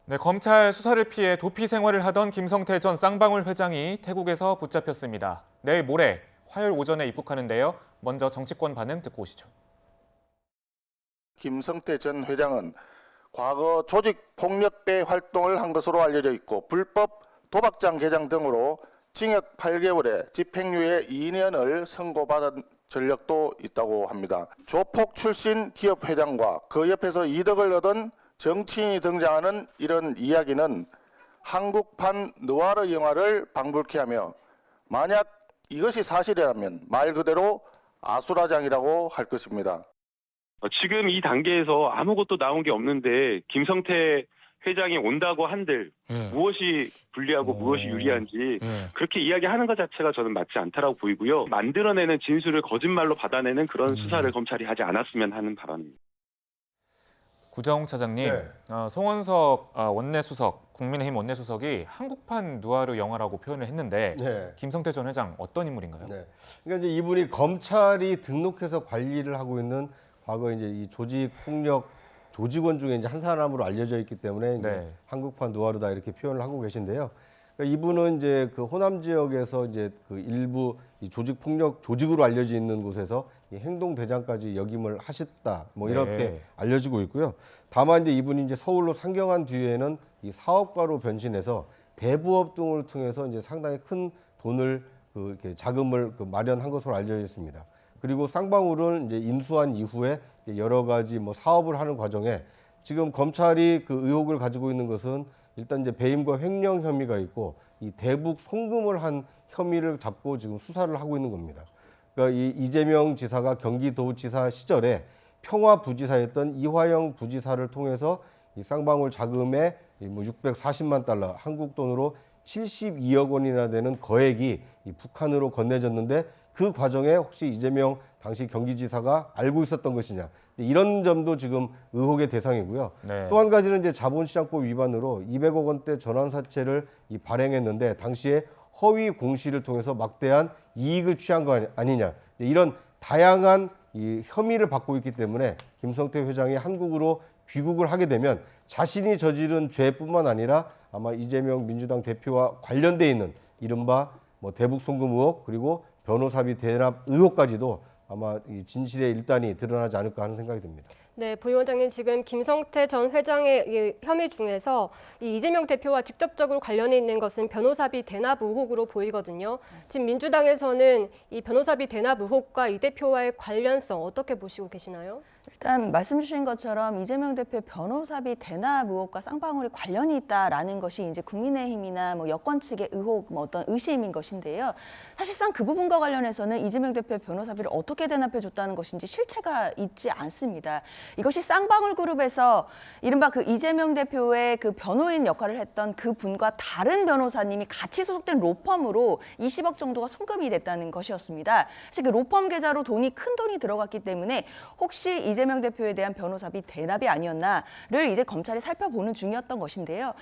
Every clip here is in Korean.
네, 검찰 수사를 피해 도피 생활을 하던 김성태 전 쌍방울 회장이 태국에서 붙잡혔습니다. 내일 모레 화요일 오전에 입국하는데요. 먼저 정치권 반응 듣고 오시죠. 김성태 전 회장은 과거 조직폭력배 활동을 한 것으로 알려져 있고 불법 도박장 개장 등으로 징역 8개월에 집행유예 2년을 선고받은 전력도 있다고 합니다. 조폭 출신 기업 회장과 그 옆에서 이득을 얻은 정치인이 등장하는 이런 이야기는 한국판 느와르 영화를 방불케 하며 만약 이것이 사실이라면 말 그대로 아수라장이라고 할 것입니다. 지금 이 단계에서 아무것도 나온 게 없는데 김성태 회장이 온다고 한들 무엇이 불리하고 무엇이 유리한지 그렇게 이야기하는 것 자체가 저는 맞지 않다라고 보이고요. 만들어내는 진술을 거짓말로 받아내는 그런 수사를 검찰이 하지 않았으면 하는 바람입니다. 구정 차장님, 네. 송원석 원내수석, 국민의힘 원내수석이 한국판 누아르 영화라고 표현을 했는데 네. 김성태 전 회장 어떤 인물인가요? 네. 그러니까 이제 이분이 검찰이 등록해서 관리를 하고 있는 과거 이제 이 조직 폭력 조직원 중에 이제 한 사람으로 알려져 있기 때문에 이제 네. 한국판 누아르다 이렇게 표현을 하고 계신데요. 그러니까 이분은 이제 그 호남 지역에서 이제 그 일부 이 조직 폭력 조직으로 알려져 있는 곳에서 이 행동 대장까지 역임을 하셨다. 뭐 이렇게 네. 알려지고 있고요. 다만 이제 이분이 이제 서울로 상경한 뒤에는 이 사업가로 변신해서 대부업 등을 통해서 이제 상당히 큰 돈을 이렇게 자금을 마련한 것으로 알려져 있습니다. 그리고 쌍방울은 이제 인수한 이후에 여러 가지 뭐 사업을 하는 과정에 지금 검찰이 그 의혹을 가지고 있는 것은 일단 이제 배임과 횡령 혐의가 있고 이 대북 송금을 한 혐의를 잡고 지금 수사를 하고 있는 겁니다. 그러니까 이 이재명 지사가 경기도지사 시절에 평화부지사였던 이화영 부지사를 통해서 이 쌍방울 자금에 뭐 640만 달러 한국 돈으로 72억 원이나 되는 거액이 이 북한으로 건네졌는데 그 과정에 혹시 이재명 당시 경기지사가 알고 있었던 것이냐 이런 점도 지금 의혹의 대상이고요. 네. 또 한 가지는 이제 자본시장법 위반으로 200억 원대 전환사채를 발행했는데 당시에 허위 공시를 통해서 막대한 이익을 취한 거 아니냐 이런 다양한 이 혐의를 받고 있기 때문에 김성태 회장이 한국으로 귀국을 하게 되면 자신이 저지른 죄뿐만 아니라 아마 이재명 민주당 대표와 관련돼 있는 이른바 뭐 대북 송금 의혹 그리고 변호사비 대납 의혹까지도 아마 이 진실의 일단이 드러나지 않을까 하는 생각이 듭니다. 네, 부위원장님 지금 김성태 전 회장의 이 혐의 중에서 이 이재명 대표와 직접적으로 관련이 있는 것은 변호사비 대납 의혹으로 보이거든요. 지금 민주당에서는 이 변호사비 대납 의혹과 이 대표와의 관련성 어떻게 보시고 계시나요? 일단 말씀 주신 것처럼 이재명 대표 변호사비 대납 의혹과 쌍방울이 관련이 있다라는 것이 이제 국민의힘이나 뭐 여권 측의 의혹, 뭐 어떤 의심인 것인데요. 사실상 그 부분과 관련해서는 이재명 대표의 변호사비를 어떻게 대납해 줬다는 것인지 실체가 있지 않습니다. 이것이 쌍방울 그룹에서 이른바 그 이재명 대표의 그 변호인 역할을 했던 그 분과 다른 변호사님이 같이 소속된 로펌으로 20억 정도가 송금이 됐다는 것이었습니다. 사실 그 로펌 계좌로 큰 돈이 들어갔기 때문에 혹시 이재명 대표에 대한 변호사비 대납이 아니었나를 이제 검찰이 살펴보는 중이었던 것인데요.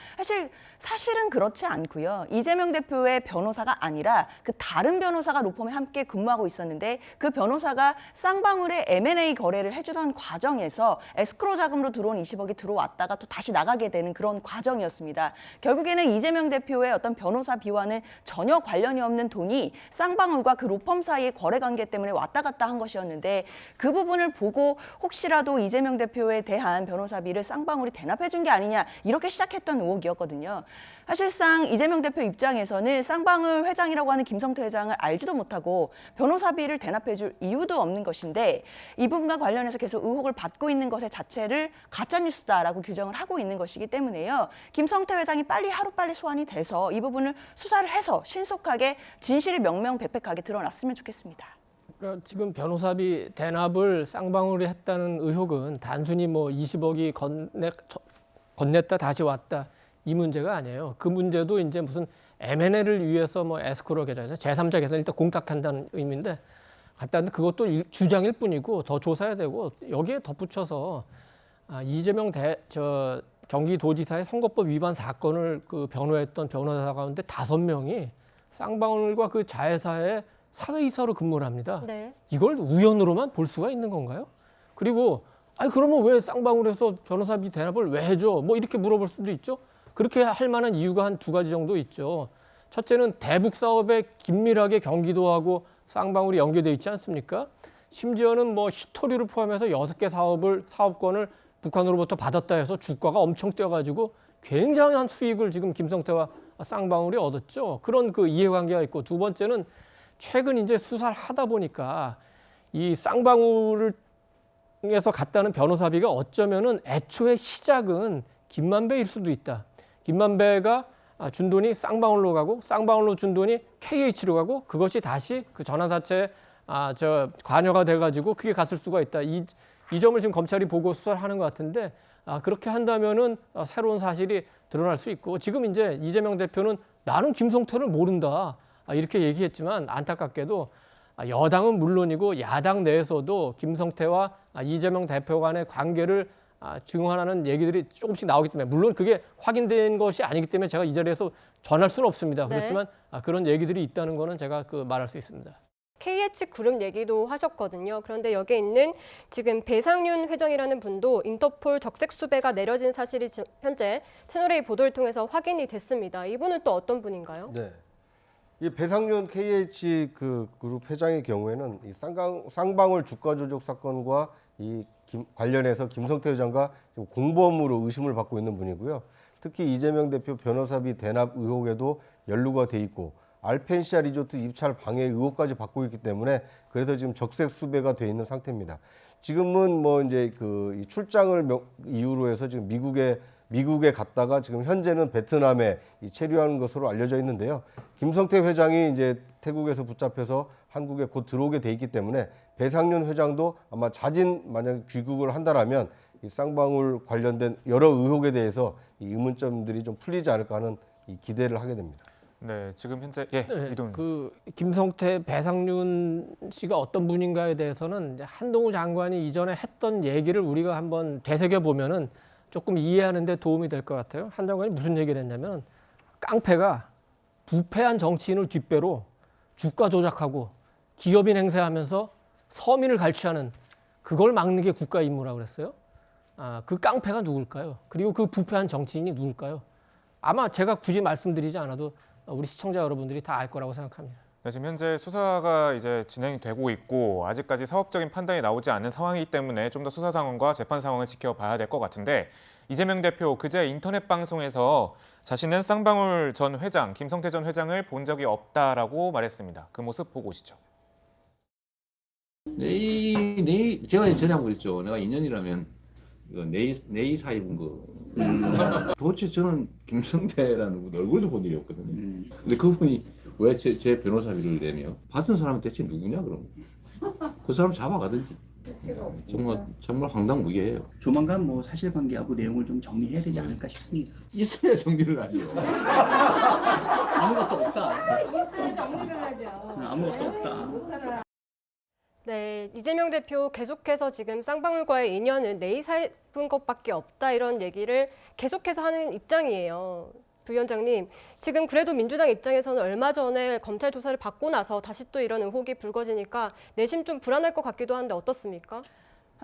사실은 그렇지 않고요. 이재명 대표의 변호사가 아니라 그 다른 변호사가 로펌에 함께 근무하고 있었는데 그 변호사가 쌍방울의 M&A 거래를 해주던 과정에서 에스크로 자금으로 들어온 20억이 들어왔다가 또 다시 나가게 되는 그런 과정이었습니다. 결국에는 이재명 대표의 어떤 변호사비와는 전혀 관련이 없는 돈이 쌍방울과 그 로펌 사이의 거래 관계 때문에 왔다 갔다 한 것이었는데 그 부분을 보고 혹시라도 이재명 대표에 대한 변호사비를 쌍방울이 대납해 준 게 아니냐 이렇게 시작했던 의혹이었거든요. 사실상 이재명 대표 입장에서는 쌍방울 회장이라고 하는 김성태 회장을 알지도 못하고 변호사비를 대납해 줄 이유도 없는 것인데 이 부분과 관련해서 계속 의혹을 받고 있는 것의 자체를 가짜뉴스다라고 규정을 하고 있는 것이기 때문에요. 김성태 회장이 하루빨리 소환이 돼서 이 부분을 수사를 해서 신속하게 진실이 명명백백하게 드러났으면 좋겠습니다. 그러니까 지금 변호사비 대납을 쌍방울이 했다는 의혹은 단순히 뭐 20억이 건넸다 다시 왔다 이 문제가 아니에요. 그 문제도 이제 무슨 M&A를 위해서 뭐 에스크로 계좌에서 제3자 계좌를 일단 공탁한다는 의미인데 갖다 놨는데 그것도 주장일 뿐이고 더 조사해야 되고 여기에 덧붙여서 이재명 경기도지사의 선거법 위반 사건을 그 변호했던 변호사 가운데 5명이 쌍방울과 그 자회사에 사회이사로 근무를 합니다. 네. 이걸 우연으로만 볼 수가 있는 건가요? 그리고 그러면 왜 쌍방울에서 변호사비 대납을 왜 해줘? 뭐 이렇게 물어볼 수도 있죠. 그렇게 할 만한 이유가 한 2가지 정도 있죠. 첫째는 대북 사업에 긴밀하게 경기도하고 쌍방울이 연계돼 있지 않습니까? 심지어는 뭐 히토리를 포함해서 6개 사업권을 북한으로부터 받았다 해서 주가가 엄청 뛰어가지고 굉장한 수익을 지금 김성태와 쌍방울이 얻었죠. 그런 그 이해관계가 있고, 두 번째는 최근 이제 수사를 하다 보니까 이 쌍방울을 에서 갔다는 변호사비가 어쩌면은 애초에 시작은 김만배일 수도 있다. 김만배가 준 돈이 쌍방울로 가고 쌍방울로 준 돈이 KH로 가고 그것이 다시 그 전환사채에 관여가 돼가지고 그게 갔을 수가 있다. 이 점을 지금 검찰이 보고 수사를 하는 것 같은데, 그렇게 한다면은 새로운 사실이 드러날 수 있고, 지금 이제 이재명 대표는 나는 김성태를 모른다 이렇게 얘기했지만, 안타깝게도 여당은 물론이고 야당 내에서도 김성태와 이재명 대표 간의 관계를 증언하는 얘기들이 조금씩 나오기 때문에, 물론 그게 확인된 것이 아니기 때문에 제가 이 자리에서 전할 수는 없습니다. 네. 그렇지만 그런 얘기들이 있다는 거는 제가 말할 수 있습니다. KH그룹 얘기도 하셨거든요. 그런데 여기에 있는 지금 배상윤 회장이라는 분도 인터폴 적색 수배가 내려진 사실이 현재 채널A 보도를 통해서 확인이 됐습니다. 이분은 또 어떤 분인가요? 네. 이 배상윤 KH 그 그룹 회장의 경우에는 이 쌍방울 주가 조작 사건과 관련해서 김성태 회장과 공범으로 의심을 받고 있는 분이고요. 특히 이재명 대표 변호사비 대납 의혹에도 연루가 돼 있고, 알펜시아 리조트 입찰 방해 의혹까지 받고 있기 때문에 그래서 지금 적색 수배가 돼 있는 상태입니다. 지금은 뭐 이제 이 출장을 이유로 해서 지금 미국에 갔다가 지금 현재는 베트남에 체류하는 것으로 알려져 있는데요. 김성태 회장이 이제 태국에서 붙잡혀서 한국에 곧 들어오게 돼 있기 때문에 배상윤 회장도 아마 만약 귀국을 한다라면 이 쌍방울 관련된 여러 의혹에 대해서 이 의문점들이 좀 풀리지 않을까 하는 기대를 하게 됩니다. 네, 지금 현재 이동. 그 김성태, 배상윤 씨가 어떤 분인가에 대해서는 한동훈 장관이 이전에 했던 얘기를 우리가 한번 되새겨 보면은 조금 이해하는 데 도움이 될 것 같아요. 한 장관이 무슨 얘기를 했냐면, 깡패가 부패한 정치인을 뒷배로 주가 조작하고 기업인 행세하면서 서민을 갈취하는 그걸 막는 게 국가 임무라고 그랬어요. 그 깡패가 누굴까요? 그리고 그 부패한 정치인이 누굴까요? 아마 제가 굳이 말씀드리지 않아도 우리 시청자 여러분들이 다 알 거라고 생각합니다. 네, 지금 현재 수사가 이제 진행되고 있고 아직까지 사법적인 판단이 나오지 않은 상황이기 때문에 좀 더 수사 상황과 재판 상황을 지켜봐야 될 것 같은데, 이재명 대표 그제 인터넷 방송에서 자신은 쌍방울 전 회장, 김성태 전 회장을 본 적이 없다라고 말했습니다. 그 모습 보고 오시죠. 제가 전에 한번 그랬죠. 내가 2년이라면 이거 내이 사입은 거. 도대체 저는 김성태라는 분 얼굴도 본 적이 없거든요. 근데 그분이 왜 제 변호사비를 내며 받은 사람은 대체 누구냐 그럼? 그 사람 잡아가든지. 정말 황당무계해요. 조만간 뭐 사실관계하고 내용을 좀 정리해야 되지 않을까 싶습니다. 있어야 정리를 하죠. 아무것도 없다. 있어야 정리를 하죠. 아무것도 없다. 네, 이재명 대표 계속해서 지금 쌍방울과의 인연은 내이사입은 것밖에 없다, 이런 얘기를 계속해서 하는 입장이에요. 부위원장님, 지금 그래도 민주당 입장에서는 얼마 전에 검찰 조사를 받고 나서 다시 또 이런 의혹이 불거지니까 내심 좀 불안할 것 같기도 한데 어떻습니까?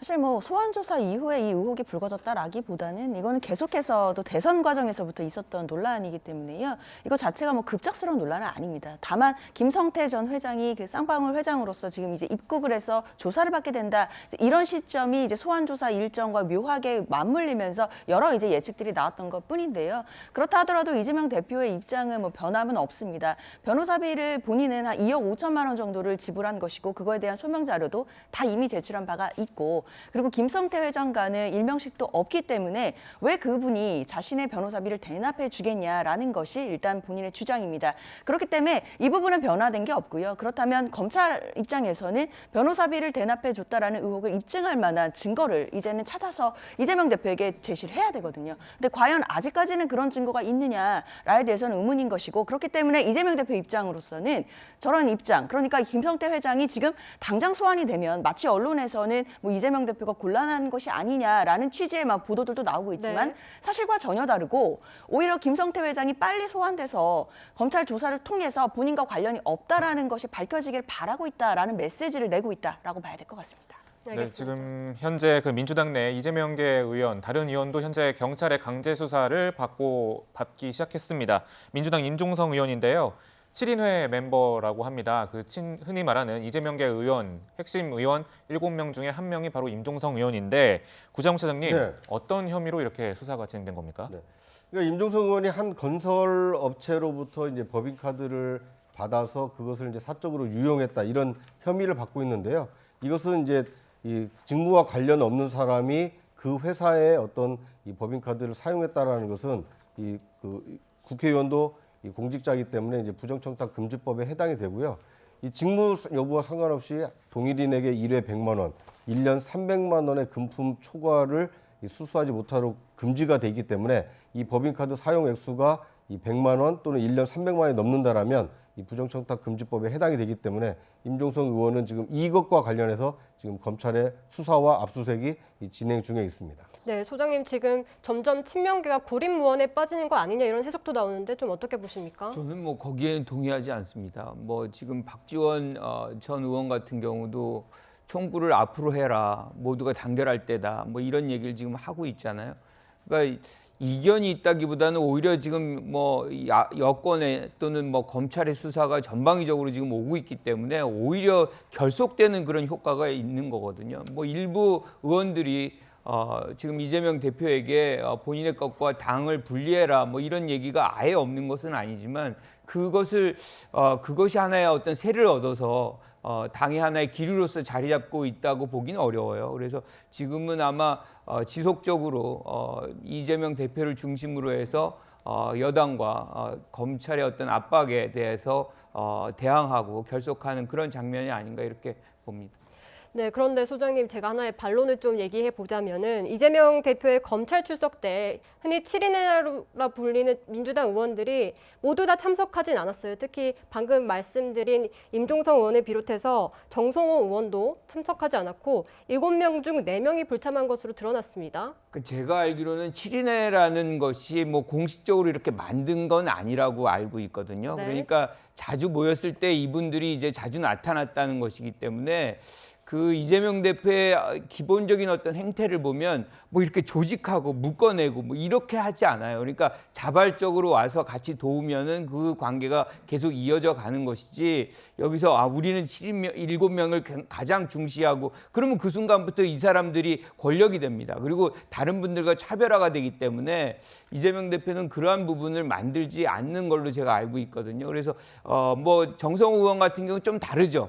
사실 뭐 소환 조사 이후에 이 의혹이 불거졌다라기보다는 이거는 계속해서 또 대선 과정에서부터 있었던 논란이기 때문에요. 이거 자체가 뭐 급작스러운 논란은 아닙니다. 다만 김성태 전 회장이 그 쌍방울 회장으로서 지금 이제 입국을 해서 조사를 받게 된다, 이런 시점이 이제 소환 조사 일정과 묘하게 맞물리면서 여러 이제 예측들이 나왔던 것뿐인데요. 그렇다 하더라도 이재명 대표의 입장은 뭐 변함은 없습니다. 변호사비를 본인은 한 2억 5천만 원 정도를 지불한 것이고, 그거에 대한 소명 자료도 다 이미 제출한 바가 있고, 그리고 김성태 회장과는 일명식도 없기 때문에 왜 그분이 자신의 변호사비를 대납해 주겠냐라는 것이 일단 본인의 주장입니다. 그렇기 때문에 이 부분은 변화된 게 없고요. 그렇다면 검찰 입장에서는 변호사비를 대납해 줬다라는 의혹을 입증할 만한 증거를 이제는 찾아서 이재명 대표에게 제시를 해야 되거든요. 근데 과연 아직까지는 그런 증거가 있느냐라에 대해서는 의문인 것이고, 그렇기 때문에 이재명 대표 입장으로서는 저런 입장, 그러니까 김성태 회장이 지금 당장 소환이 되면 마치 언론에서는 뭐 이재명 대표가 곤란한 것이 아니냐라는 취지의 막 보도들도 나오고 있지만, 사실과 전혀 다르고 오히려 김성태 회장이 빨리 소환돼서 검찰 조사를 통해서 본인과 관련이 없다라는 것이 밝혀지길 바라고 있다라는 메시지를 내고 있다라고 봐야 될 것 같습니다. 네, 알겠습니다. 지금 현재 그 민주당 내 이재명계 의원, 다른 의원도 현재 경찰의 강제 수사를 받기 시작했습니다. 민주당 임종성 의원인데요. 7인회 멤버라고 합니다. 흔히 말하는 이재명계 의원, 핵심 의원 7명 중에 1명이 바로 임종성 의원인데 구자홍 차장님, 네. 어떤 혐의로 이렇게 수사가 진행된 겁니까? 네. 그러니까 임종성 의원이 한 건설 업체로부터 이제 법인카드를 받아서 그것을 이제 사적으로 유용했다 이런 혐의를 받고 있는데요. 이것은 이제 이 직무와 관련 없는 사람이 그 회사의 어떤 이 법인카드를 사용했다라는 것은 국회의원도 이 공직자이기 때문에 이제 부정청탁 금지법에 해당이 되고요. 이 직무 여부와 상관없이 동일인에게 1회 100만 원, 1년 300만 원의 금품 초과를 수수하지 못하도록 금지가 돼 있기 때문에 이 법인카드 사용 액수가 이 100만 원 또는 1년 300만 원이 넘는다라면 이 부정청탁 금지법에 해당이 되기 때문에 임종성 의원은 지금 이것과 관련해서 지금 검찰의 수사와 압수수색이 진행 중에 있습니다. 네, 소장님 지금 점점 친명계가 고립무원에 빠지는 거 아니냐 이런 해석도 나오는데 좀 어떻게 보십니까? 저는 뭐 거기에는 동의하지 않습니다. 뭐 지금 박지원 전 의원 같은 경우도 총구를 앞으로 해라, 모두가 단결할 때다, 뭐 이런 얘기를 지금 하고 있잖아요. 그러니까 이견이 있다기보다는 오히려 지금 뭐 여권에 또는 뭐 검찰의 수사가 전방위적으로 지금 오고 있기 때문에 오히려 결속되는 그런 효과가 있는 거거든요. 뭐 일부 의원들이 지금 이재명 대표에게 본인의 것과 당을 분리해라 뭐 이런 얘기가 아예 없는 것은 아니지만 그것이 하나의 어떤 세를 얻어서 당이 하나의 기류로서 자리 잡고 있다고 보기는 어려워요. 그래서 지금은 아마 지속적으로 이재명 대표를 중심으로 해서 여당과 검찰의 어떤 압박에 대해서 대항하고 결속하는 그런 장면이 아닌가 이렇게 봅니다. 네, 그런데 소장님 제가 하나의 반론을 좀 얘기해 보자면은 이재명 대표의 검찰 출석 때 흔히 7인회라 불리는 민주당 의원들이 모두 다 참석하진 않았어요. 특히 방금 말씀드린 임종성 의원을 비롯해서 정성호 의원도 참석하지 않았고 7명 중 4명이 불참한 것으로 드러났습니다. 제가 알기로는 7인회라는 것이 뭐 공식적으로 이렇게 만든 건 아니라고 알고 있거든요. 네. 그러니까 자주 모였을 때 이분들이 이제 자주 나타났다는 것이기 때문에 그 이재명 대표의 기본적인 어떤 행태를 보면 뭐 이렇게 조직하고 묶어내고 뭐 이렇게 하지 않아요. 그러니까 자발적으로 와서 같이 도우면은 그 관계가 계속 이어져 가는 것이지 여기서 우리는 7명을 가장 중시하고 그러면 그 순간부터 이 사람들이 권력이 됩니다. 그리고 다른 분들과 차별화가 되기 때문에 이재명 대표는 그러한 부분을 만들지 않는 걸로 제가 알고 있거든요. 그래서 뭐 정성호 의원 같은 경우는 좀 다르죠.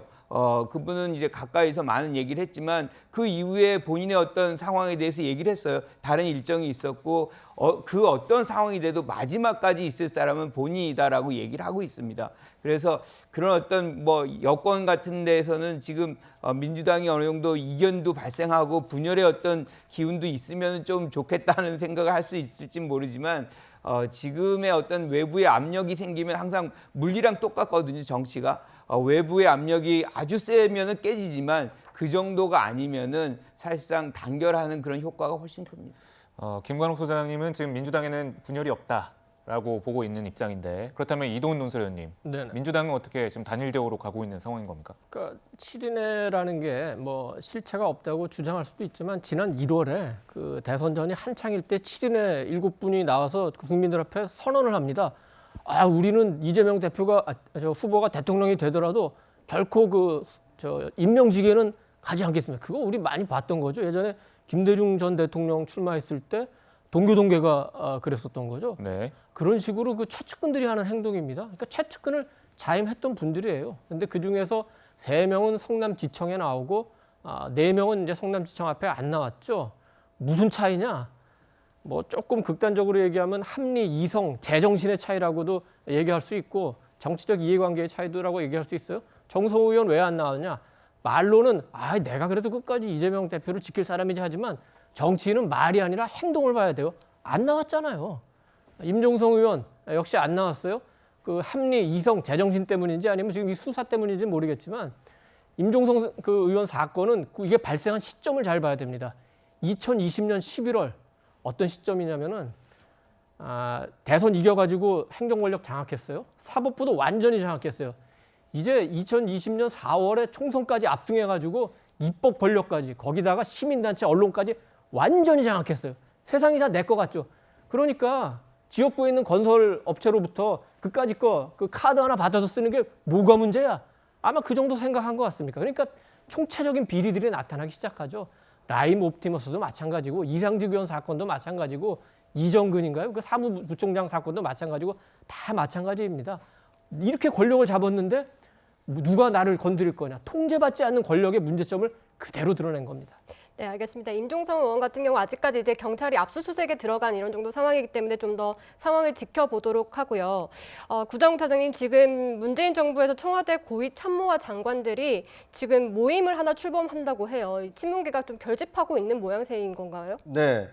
그분은 이제 가까이서 많은 얘기를 했지만 그 이후에 본인의 어떤 상황에 대해서 얘기를 했어요. 다른 일정이 있었고 그 어떤 상황이 돼도 마지막까지 있을 사람은 본인이다라고 얘기를 하고 있습니다. 그래서 그런 어떤 뭐 여권 같은 데에서는 지금 민주당이 어느 정도 이견도 발생하고 분열의 어떤 기운도 있으면 좀 좋겠다는 생각을 할 수 있을지 모르지만 지금의 어떤 외부의 압력이 생기면 항상 물리랑 똑같거든요. 정치가. 외부의 압력이 아주 세면은 깨지지만 그 정도가 아니면은 사실상 단결하는 그런 효과가 훨씬 큽니다. 김관욱 소장님은 지금 민주당에는 분열이 없다라고 보고 있는 입장인데 그렇다면 이동훈 논설위원님, 네네. 민주당은 어떻게 지금 단일 대우로 가고 있는 상황인 겁니까? 그러니까 7인회라는 게 뭐 실체가 없다고 주장할 수도 있지만 지난 1월에 그 대선 전이 한창일 때 7인회 7분이 나와서 국민들 앞에 선언을 합니다. 우리는 이재명 대표가 후보가 대통령이 되더라도 결코 임명직에는 가지 않겠습니다. 그거 우리 많이 봤던 거죠. 예전에 김대중 전 대통령 출마했을 때 동교동계가 그랬었던 거죠. 네. 그런 식으로 그 최측근들이 하는 행동입니다. 그러니까 최측근을 자임했던 분들이에요. 근데 그 중에서 3명은 성남지청에 나오고 4명은 이제 성남지청 앞에 안 나왔죠. 무슨 차이냐? 뭐 조금 극단적으로 얘기하면 합리, 이성, 제정신의 차이라고도 얘기할 수 있고 정치적 이해관계의 차이도라고 얘기할 수 있어요. 정성호 의원 왜 안 나왔냐? 말로는 내가 그래도 끝까지 이재명 대표를 지킬 사람이지 하지만 정치인은 말이 아니라 행동을 봐야 돼요. 안 나왔잖아요. 임종성 의원 역시 안 나왔어요. 그 합리, 이성, 제정신 때문인지 아니면 지금 이 수사 때문인지 모르겠지만 임종성 그 의원 사건은 이게 발생한 시점을 잘 봐야 됩니다. 2020년 11월 어떤 시점이냐면은 대선 이겨가지고 행정권력 장악했어요. 사법부도 완전히 장악했어요. 이제 2020년 4월에 총선까지 압승해가지고 입법 권력까지 거기다가 시민단체 언론까지 완전히 장악했어요. 세상이 다 내 거 같죠. 그러니까 지역구에 있는 건설 업체로부터 그까짓 거 그 카드 하나 받아서 쓰는 게 뭐가 문제야? 아마 그 정도 생각한 것 같습니다. 그러니까 총체적인 비리들이 나타나기 시작하죠. 라임 옵티머스도 마찬가지고 이상직 의원 사건도 마찬가지고 이정근인가요? 그 사무부총장 사건도 마찬가지고 다 마찬가지입니다. 이렇게 권력을 잡았는데 누가 나를 건드릴 거냐. 통제받지 않는 권력의 문제점을 그대로 드러낸 겁니다. 네, 알겠습니다. 임종성 의원 같은 경우 아직까지 이제 경찰이 압수수색에 들어간 이런 정도 상황이기 때문에 좀 더 상황을 지켜보도록 하고요. 구자웅 차장님, 지금 문재인 정부에서 청와대 고위 참모와 장관들이 지금 모임을 하나 출범한다고 해요. 이 친문계가 좀 결집하고 있는 모양새인 건가요? 네.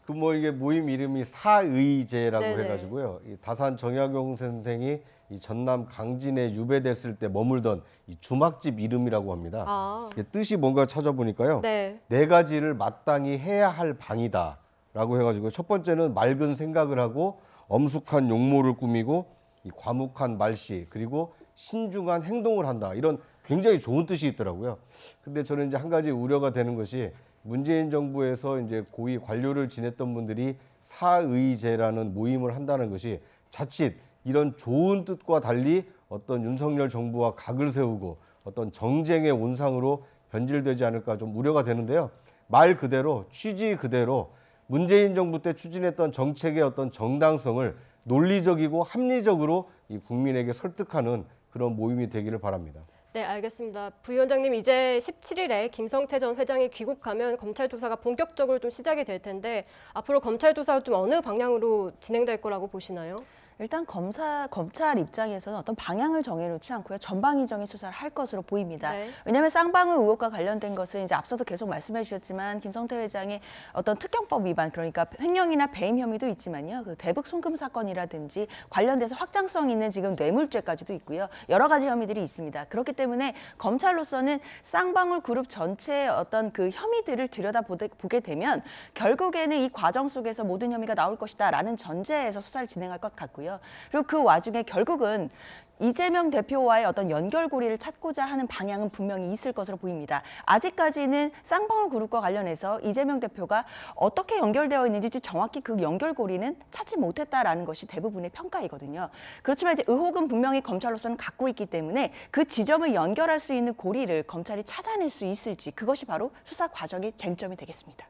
그 뭐 이게 모임 이름이 사의제라고 네네. 해가지고요. 이 다산 정약용 선생이 이 전남 강진에 유배됐을 때 머물던 이 주막집 이름이라고 합니다. 아, 이게 뜻이 뭔가 찾아보니까요. 네. 네 가지를 마땅히 해야 할 방이다라고 해가지고 첫 번째는 맑은 생각을 하고 엄숙한 용모를 꾸미고 이 과묵한 말씨 그리고 신중한 행동을 한다. 이런 굉장히 좋은 뜻이 있더라고요. 근데 저는 이제 한 가지 우려가 되는 것이 문재인 정부에서 이제 고위 관료를 지냈던 분들이 사의제라는 모임을 한다는 것이 자칫 이런 좋은 뜻과 달리 어떤 윤석열 정부와 각을 세우고 어떤 정쟁의 온상으로 변질되지 않을까 좀 우려가 되는데요. 말 그대로 취지 그대로 문재인 정부 때 추진했던 정책의 어떤 정당성을 논리적이고 합리적으로 이 국민에게 설득하는 그런 모임이 되기를 바랍니다. 네, 알겠습니다. 부위원장님, 이제 17일에 김성태 전 회장이 귀국하면 검찰 조사가 본격적으로 좀 시작이 될 텐데 앞으로 검찰 조사가 좀 어느 방향으로 진행될 거라고 보시나요? 일단 검찰 입장에서는 어떤 방향을 정해놓지 않고요. 전방위적인 수사를 할 것으로 보입니다. 네. 왜냐하면 쌍방울 의혹과 관련된 것은 이제 앞서도 계속 말씀해 주셨지만 김성태 회장의 어떤 특경법 위반, 그러니까 횡령이나 배임 혐의도 있지만요. 그 대북 송금 사건이라든지 관련돼서 확장성 있는 지금 뇌물죄까지도 있고요. 여러 가지 혐의들이 있습니다. 그렇기 때문에 검찰로서는 쌍방울 그룹 전체의 어떤 그 혐의들을 들여다보게 되면 결국에는 이 과정 속에서 모든 혐의가 나올 것이다라는 전제에서 수사를 진행할 것 같고요. 그리고 그 와중에 결국은 이재명 대표와의 어떤 연결고리를 찾고자 하는 방향은 분명히 있을 것으로 보입니다. 아직까지는 쌍방울 그룹과 관련해서 이재명 대표가 어떻게 연결되어 있는지 정확히 그 연결고리는 찾지 못했다라는 것이 대부분의 평가이거든요. 그렇지만 이제 의혹은 분명히 검찰로서는 갖고 있기 때문에 그 지점을 연결할 수 있는 고리를 검찰이 찾아낼 수 있을지, 그것이 바로 수사 과정의 쟁점이 되겠습니다.